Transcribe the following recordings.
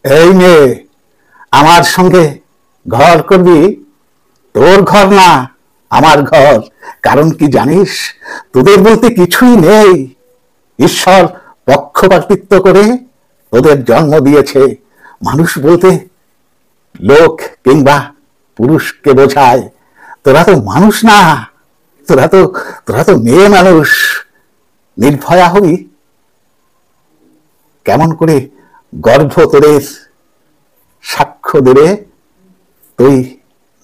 এই মেয়ে, আমার সঙ্গে ঘর করবি? তোর ঘর না, আমার ঘর। কারণ কি জানিস, তোদের বলতে কিছুই নেই। ঈশ্বর পক্ষপাতিত্ব করে তোদের জন্ম দিয়েছে। মানুষ বলতে লোক কিংবা পুরুষকে বোঝায়। তোরা তো মানুষ না, তোরা তো মেয়ে মানুষ। নির্ভয়া হবি? কেমন করে গর্ভ তোদের সাক্ষ্য দেবে তুই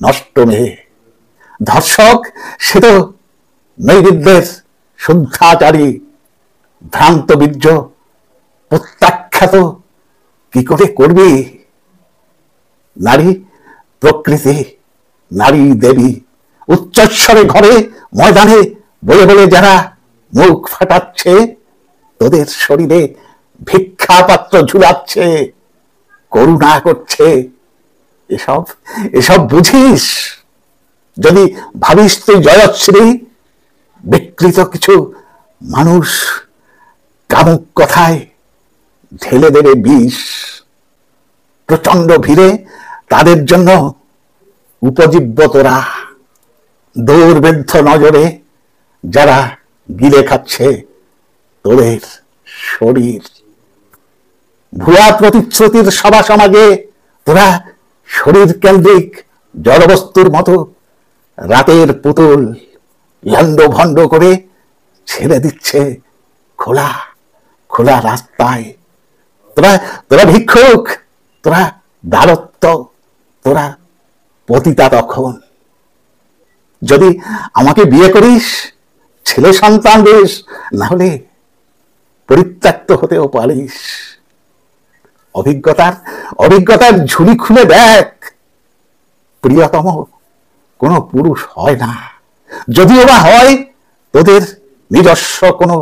নষ্ট মেয়ে? ধর্ষক সে তো নৈবেদ্যের শুদ্ধাচারী, ভ্রান্ত বীর্য প্রত্যাখ্যাত কি করে করবি? নারী প্রকৃতি, নারী দেবী, উচ্চস্বরে ঘরে ময়দানে বলে বলে যারা মুখ ফাটাচ্ছে, তোদের শরীরে ভিক্ষাপাত্র ঝুলাচ্ছে, করুণা করছে, এসব এসব বুঝিস? যদি ভাবিস তুই জয়শ্রী, বিকৃত কিছু মানুষ কামুক কথায় ঢেলে দেবে বিষ। প্রচন্ড ভিড়ে তাদের জন্য উপজীব্য তোরা। দুর্বেদ্ধ নজরে যারা গিলে খাচ্ছে তোদের শরীর। ভুয়া প্রতিশ্রুতির সভা সমাজে তোরা শরীর কেন্দ্রিক জড়বস্তুর মতো রাতের পুতুল লন্ড ভন্ড করে ছেড়ে দিচ্ছে খোলা খোলা রাস্তায়। তোরা তোরা ভিক্ষুক, তোরা দারত্ব, তোরা পতিতা। তখন যদি আমাকে বিয়ে করিস, ছেলে সন্তান বেশ, না হলে পরিত্যক্ত হতেও পারিস। অভিজ্ঞতার ঝুলি খুলে দেখ। প্রিয়তম কোন পুরুষ হয় না, যদিও বা হয় তোদের নিজস্ব কোনো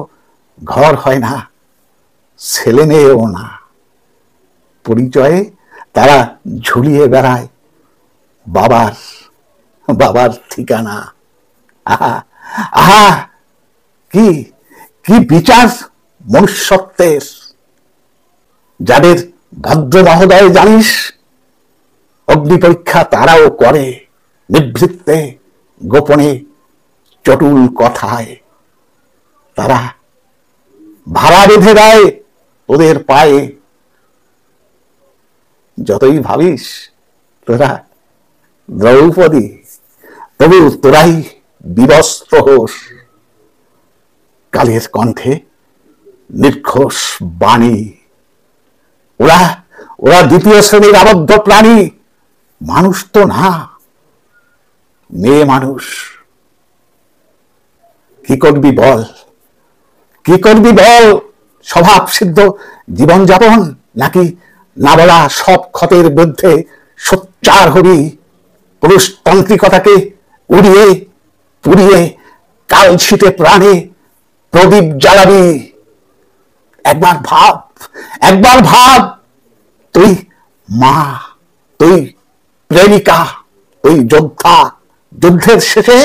ঘর হয় না, ছেলে মেয়েও না। পরিচয়ে তারা ঝুলিয়ে বেড়ায় বাবার ঠিকানা। আহা আহা, কি কি বিচার মনুষ্যত্বের! যাদের ভদ্র মহোদয় জানিস, অগ্নি পরীক্ষা তারাও করে নিভৃতে, গোপনে, চটুল কথায়। তারা ভাড়া বেঁধে দেয় ওদের পায়ে। যতই ভাবিস তোরা দ্রৌপদী, তবু তোরাই বিবস্ত হোস। কালের কণ্ঠে নির্ঘোষ বাণী। ওরা দ্বিতীয় শ্রেণীর আবদ্ধ প্রাণী, মানুষ তো না, মেয়ে মানুষ। কি করবি বল, কি করবি বল? স্বভাব সিদ্ধ জীবনযাপন, নাকি না বলা সব ক্ষতের বিরুদ্ধে সোচ্চার হবি? পুরুষতান্ত্রিকতাকে উড়িয়ে পুড়িয়ে কালছিটে প্রাণে প্রদীপ জ্বালাবি? একবার ভাব, তুই মা, তুই প্রেমিকা, তুই যোদ্ধা। যুদ্ধের শেষে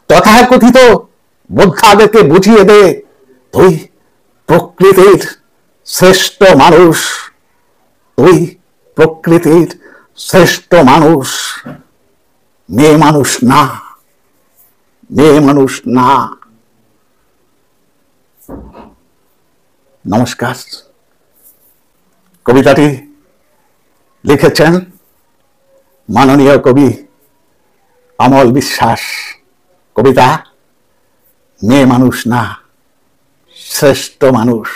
তথাকথিত যোদ্ধাদেরকে বুঝিয়ে দে তুই প্রকৃতির শ্রেষ্ঠ মানুষ, তুই প্রকৃতির শ্রেষ্ঠ মানুষ, মেয়ে মানুষ না, মেয়ে মানুষ না। নমস্কার। কবিতাটি লিখেছেন মাননীয় কবি অমল বিশ্বাস। কবিতা মেয়ে মানুষ না, শ্রেষ্ঠ মানুষ।